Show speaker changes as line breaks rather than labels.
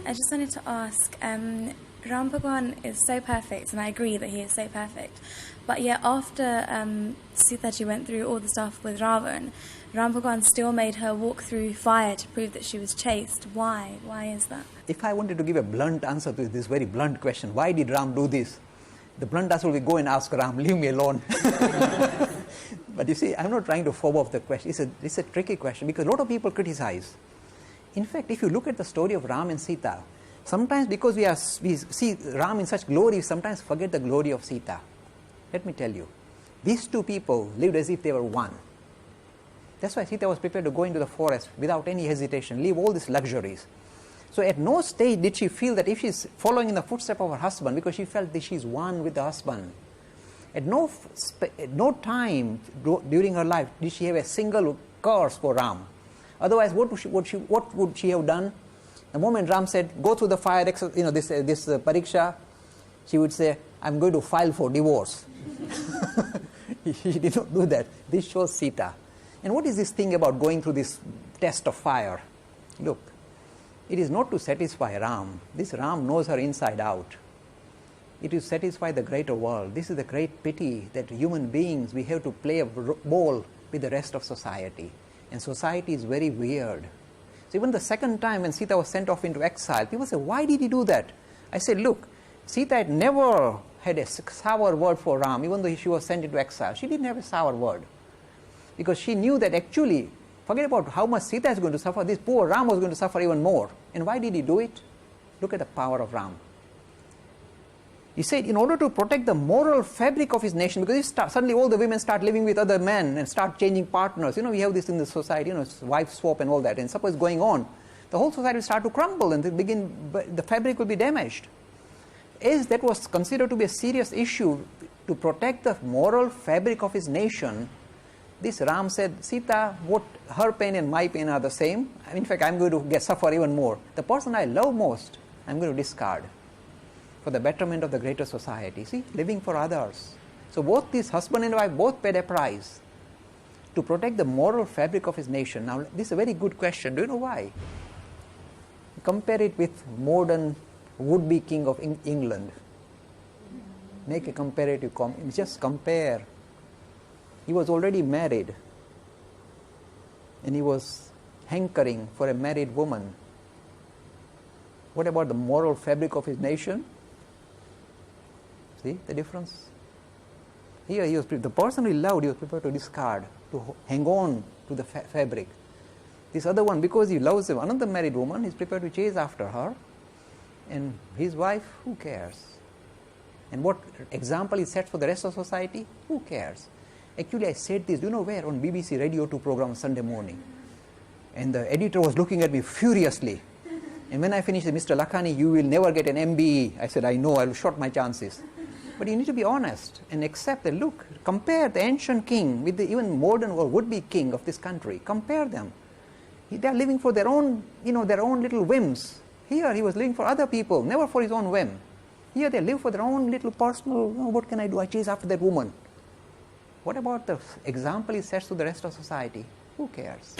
I just wanted to ask, Ram Bhagwan is so perfect, and I agree that he is so perfect, but yet after Sitaji went through all the stuff with Ravan, Ram Bhagwan still made her walk through fire to prove that she was chaste. Why? Why is that?
If I wanted to give a blunt answer to this very blunt question, why did Ram do this? The blunt answer will be, go and ask Ram, leave me alone. But you see, I'm not trying to fob off the question. It's a tricky question because a lot of people criticize. In fact, if you look at the story of Ram and Sita, sometimes because we see Ram in such glory, we sometimes forget the glory of Sita. Let me tell you, these two people lived as if they were one. That's why Sita was prepared to go into the forest without any hesitation, leave all these luxuries. So at no stage did she feel that if she's following in the footsteps of her husband, because she felt that she's one with the husband. At no time during her life did she have a single curse for Ram. Otherwise, what would she have done? The moment Ram said, go through the fire, this pariksha, she would say, I'm going to file for divorce. She did not do that. This shows Sita. And what is this thing about going through this test of fire? Look, it is not to satisfy Ram. This Ram knows her inside out. It is to satisfy the greater world. This is the great pity that human beings, we have to play a role with the rest of society. And society is very weird. So even the second time when Sita was sent off into exile, people say, why did he do that? I said, look, Sita had never had a sour word for Ram, even though she was sent into exile. She didn't have a sour word. Because she knew that actually, forget about how much Sita is going to suffer, this poor Ram was going to suffer even more. And why did he do it? Look at the power of Ram. He said, in order to protect the moral fabric of his nation, because if suddenly all the women start living with other men and start changing partners, we have this in the society, wife swap and all that, and suppose going on, the whole society will start to crumble and the fabric will be damaged. As that was considered to be a serious issue to protect the moral fabric of his nation, this Ram said, Sita, what her pain and my pain are the same. In fact, I'm going to suffer even more. The person I love most, I'm going to discard for the betterment of the greater society. See, living for others. So both this husband and wife both paid a price to protect the moral fabric of his nation. Now, this is a very good question. Do you know why? Compare it with modern would-be king of England. Make a comparative just compare. He was already married and he was hankering for a married woman. What about the moral fabric of his nation? See the difference? Here he was the person he loved, he was prepared to discard, to hang on to the fabric. This other one, because he loves another married woman, he's prepared to chase after her. And his wife, who cares? And what example he sets for the rest of society? Who cares? Actually, I said this, do you know where? On BBC Radio 2 program Sunday morning. And the editor was looking at me furiously. And when I finished, Mr. Lakhani, you will never get an MBE. I said, I know, I will short my chances. But you need to be honest and accept that, look, compare the ancient king with the even modern or would-be king of this country. Compare them. They are living for their own, their own little whims. Here he was living for other people, never for his own whim. Here they live for their own little personal, what can I do? I chase after that woman. What about the example he sets to the rest of society? Who cares?